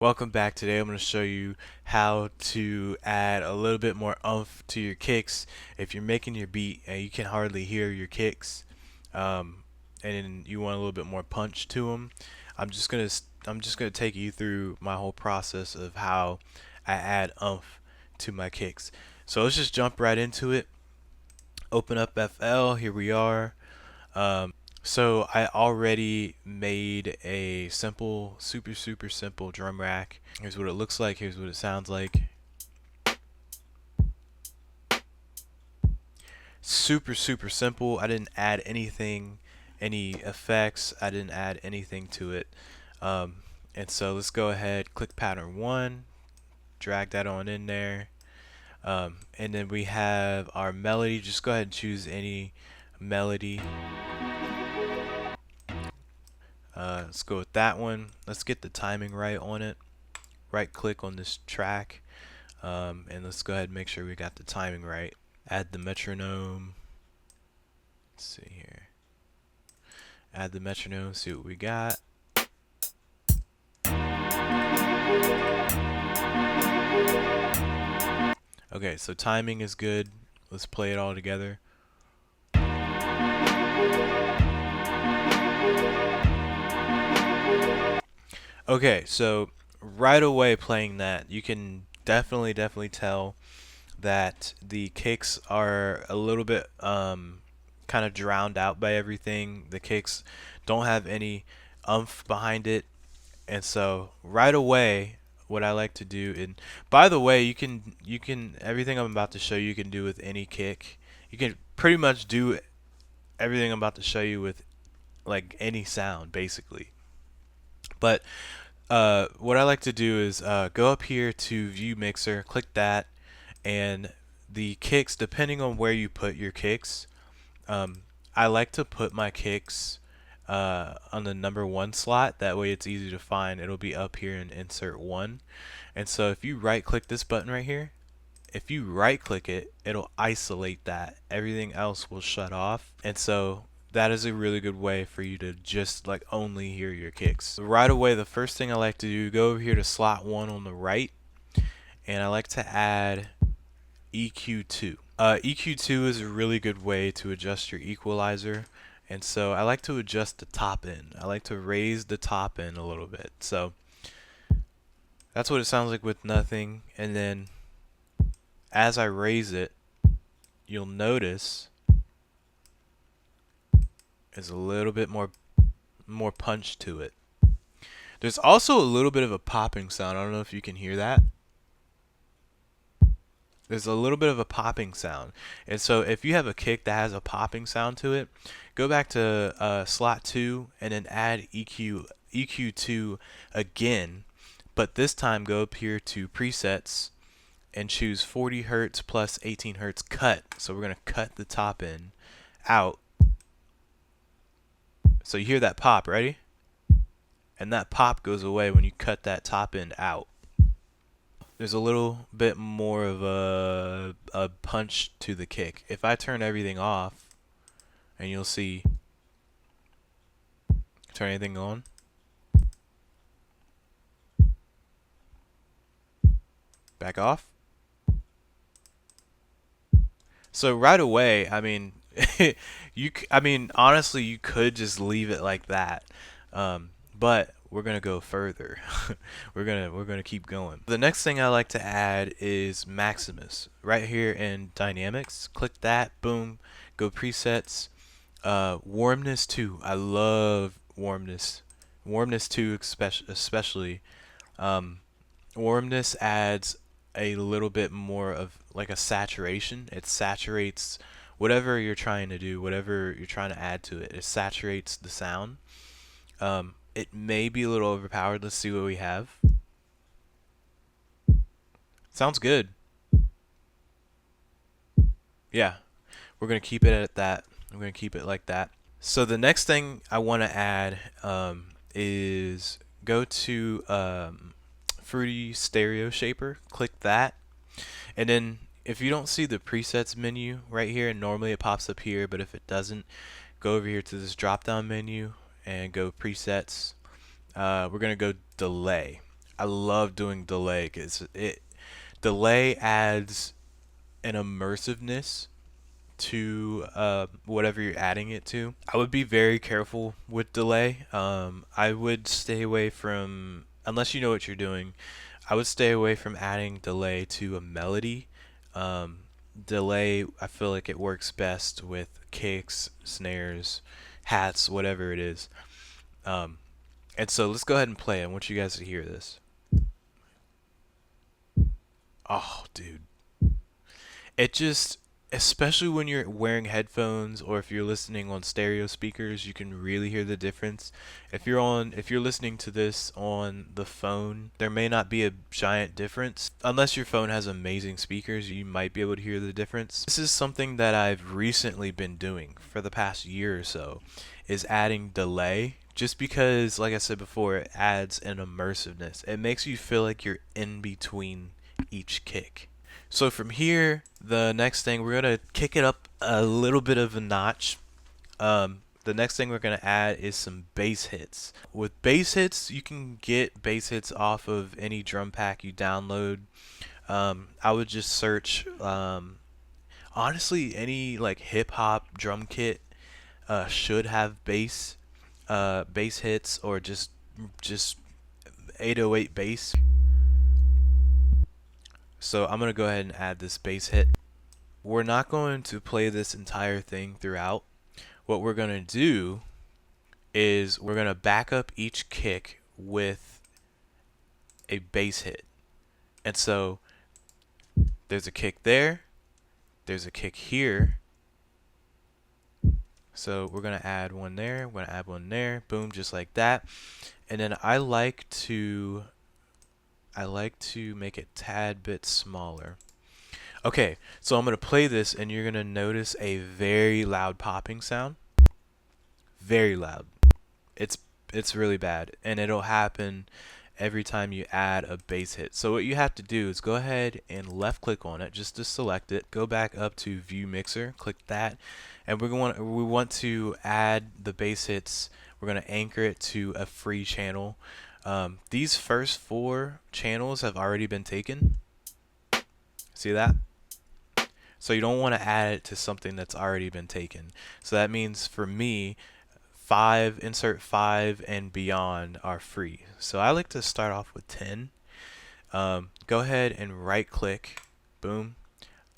Welcome back. Today I'm going to show you how to add a little bit more oomph to your kicks. If you're making your beat and you can hardly hear your kicks, and you want a little bit more punch to them, I'm just gonna take you through my whole process of how I add oomph to my kicks. So let's just jump right into it. Open up FL. Here we are. So I already made a simple, super simple drum rack. Here's what it looks like. Here's what it sounds like. Super simple. I didn't add anything, any effects. I didn't add anything to it. And so let's go ahead, click pattern 1, drag that on in there. And then we have our melody. Just go ahead and choose any melody. Let's go with that one. Let's get the timing right on it. Right click on this track, and let's go ahead and make sure we got the timing right. Add the metronome. Let's see here. Add the metronome, see what we got. Okay, so timing is good. Let's play it all together. Okay, so right away playing that, you can definitely tell that the kicks are a little bit kind of drowned out by everything. The kicks don't have any oomph behind it, and so right away what I like to do, and by the way, you can everything I'm about to show you can do with any kick. You can pretty much do everything I'm about to show you with like any sound basically. But what I like to do is go up here to View Mixer, click that, and the kicks, depending on where you put your kicks, I like to put my kicks on the number 1 slot. That way it's easy to find. It'll be up here in Insert 1. And so if you right click this button right here, if you right click it, it'll isolate that. Everything else will shut off. And so that is a really good way for you to just like only hear your kicks. Right away, the first thing I like to do, go over here to slot 1 on the right, and I like to add EQ2. EQ2 is a really good way to adjust your equalizer, and so I like to adjust the top end. I like to raise the top end a little bit. So that's what it sounds like with nothing, and then as I raise it, you'll notice there's a little bit more punch to it. There's also a little bit of a popping sound. I don't know if you can hear that. There's a little bit of a popping sound. And so if you have a kick that has a popping sound to it, go back to slot 2 and then add EQ2 again. But this time go up here to presets and choose 40 Hertz plus 18 Hertz cut. So we're going to cut the top end out. So you hear that pop, ready? And that pop goes away when you cut that top end out. There's a little bit more of a punch to the kick. If I turn everything off, and you'll see, turn anything on, back off. So right away, I mean, honestly, you could just leave it like that, but we're gonna go further. we're gonna keep going. The next thing I like to add is Maximus. Right here in Dynamics, click that, boom, go presets, warmness 2. I love warmness. Warmness 2 especially. Warmness adds a little bit more of like a saturation. It saturates whatever you're trying to do, whatever you're trying to add to it. It saturates the sound. It may be a little overpowered. Let's see what we have. Sounds good. Yeah, we're going to keep it at that. I'm going to keep it like that. So the next thing I want to add is go to Fruity Stereo Shaper. Click that. And then if you don't see the presets menu right here, and normally it pops up here, but if it doesn't, go over here to this drop down menu and go presets. We're going to go delay. I love doing delay because it delay adds an immersiveness to whatever you're adding it to. I would be very careful with delay. I would stay away from, unless you know what you're doing, I would stay away from adding delay to a melody. Um, Delay, I feel like it works best with kicks, snares, hats, whatever it is. Um, and so let's go ahead and play. I want you guys to hear this. Oh, dude. It just, especially when you're wearing headphones or if you're listening on stereo speakers, you can really hear the difference. If you're listening to this on the phone, there may not be a giant difference. Unless your phone has amazing speakers, you might be able to hear the difference. This is something that I've recently been doing for the past year or so, is adding delay. Just because, like I said before, it adds an immersiveness. It makes you feel like you're in between each kick. So from here, the next thing we're gonna kick it up a little bit of a notch. The next thing we're gonna add is some bass hits. With bass hits, you can get bass hits off of any drum pack you download. I would just search, honestly, any like hip hop drum kit should have bass hits or just 808 bass. So I'm gonna go ahead and add this bass hit. We're not going to play this entire thing throughout. What we're gonna do is we're gonna back up each kick with a bass hit. And so there's a kick there, there's a kick here. So we're gonna add one there, we're gonna add one there, boom, just like that. And then I like to make it a tad bit smaller. Okay, so I'm going to play this and you're going to notice a very loud popping sound. Very loud. It's it's really bad and it'll happen every time you add a bass hit. So what you have to do is go ahead and left click on it just to select it. Go back up to view mixer, click that, and we want to add the bass hits. We're going to anchor it to a free channel. These first 4 channels have already been taken. See that? So you don't want to add it to something that's already been taken. So that means for me, insert 5 and beyond are free. So I like to start off with 10. Go ahead and right click, boom,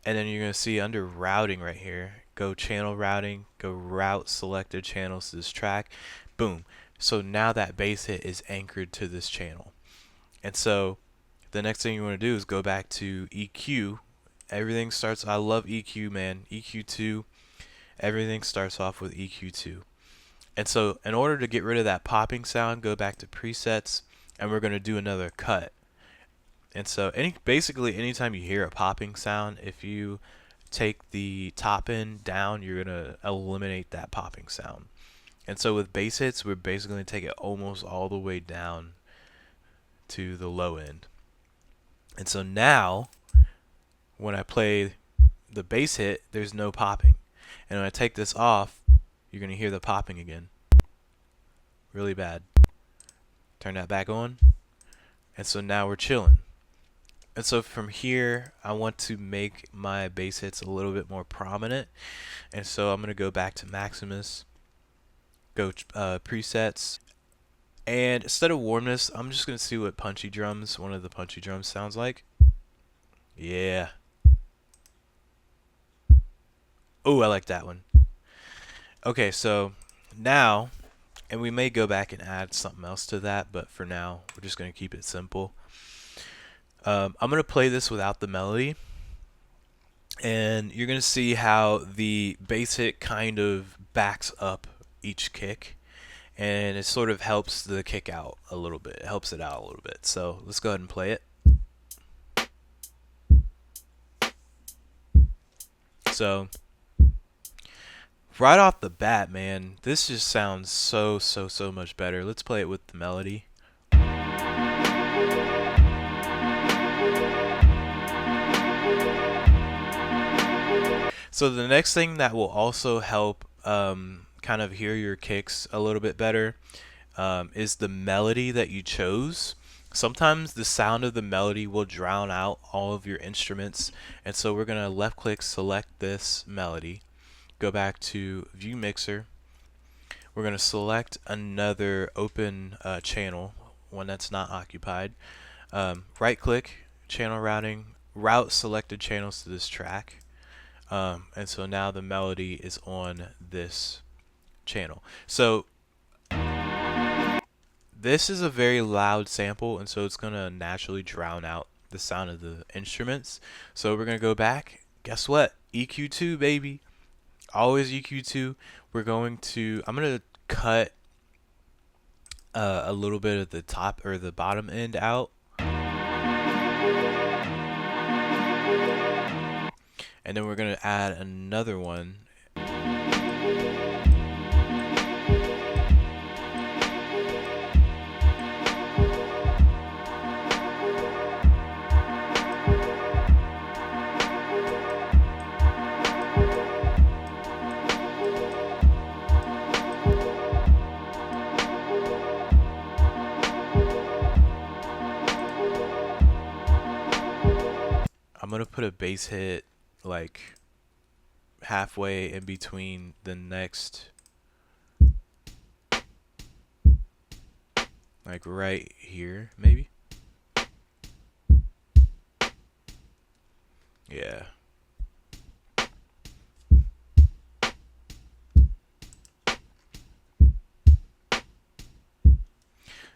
and then you're going to see under routing right here, go channel routing, go route selected channels to this track, boom. So now that bass hit is anchored to this channel. And so the next thing you want to do is go back to EQ. Everything starts, I love EQ, man. EQ2, everything starts off with EQ2. And so in order to get rid of that popping sound, go back to presets and we're going to do another cut. And so basically anytime you hear a popping sound, if you take the top end down, you're going to eliminate that popping sound. And so with bass hits, we're basically going to take it almost all the way down to the low end. And so now when I play the bass hit, there's no popping. And when I take this off, you're going to hear the popping again. Really bad. Turn that back on. And so now we're chilling. And so from here, I want to make my bass hits a little bit more prominent. And so I'm going to go back to Maximus, go presets. And instead of warmness, I'm just going to see what punchy drums, one of the punchy drums sounds like. Yeah. Oh, I like that one. Okay, so now, and we may go back and add something else to that, but for now, we're just going to keep it simple. I'm going to play this without the melody, and you're going to see how the bass hit kind of backs up each kick, and it sort of helps the kick out a little bit. It helps it out a little bit. So let's go ahead and play it. So right off the bat, man, this just sounds so much better. Let's play it with the melody. So the next thing that will also help kind of hear your kicks a little bit better is the melody that you chose. Sometimes the sound of the melody will drown out all of your instruments, and so we're gonna left click select this melody, go back to view mixer. We're gonna select another open channel, one that's not occupied. Right click, channel routing, route selected channels to this track. And so now the melody is on this channel. So this is a very loud sample, and so it's gonna naturally drown out the sound of the instruments. So we're gonna go back. Guess what? EQ2, baby. Always EQ2. I'm gonna cut a little bit of the top or the bottom end out. And then we're gonna add another one. I'm gonna put a bass hit like halfway in between the next, like right here, maybe. Yeah.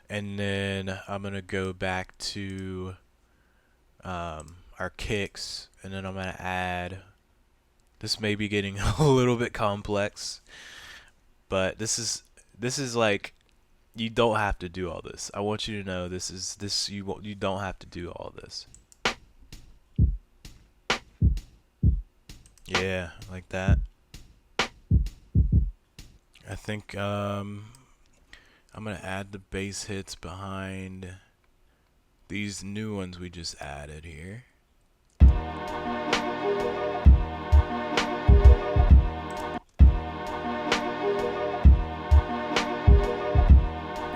And then I'm gonna go back to our kicks, and then I'm gonna add. This may be getting a little bit complex, but this is like, you don't have to do all this. I want you to know you don't have to do all this. Yeah, like that. I think I'm gonna add the bass hits behind these new ones we just added here.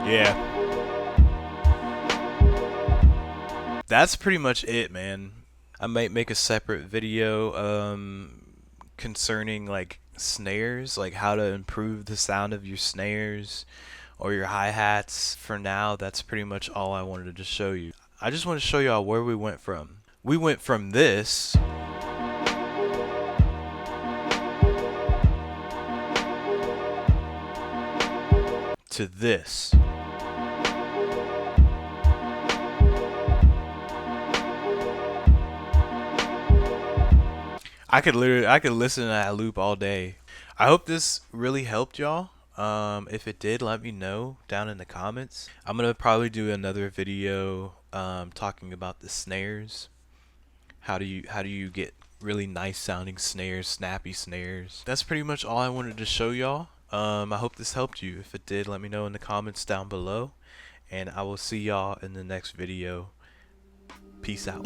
Yeah. That's pretty much it, man. I might make a separate video concerning like snares, like how to improve the sound of your snares or your hi-hats. For now, that's pretty much all I wanted to show you. I just want to show y'all where we went from. We went from this to this. I could listen to that loop all day. I hope this really helped y'all. If it did, let me know down in the comments. I'm gonna probably do another video talking about the snares. How do you get really nice sounding snares, snappy snares? That's pretty much all I wanted to show y'all. I hope this helped you. If it did, let me know in the comments down below, and I will see y'all in the next video. Peace out.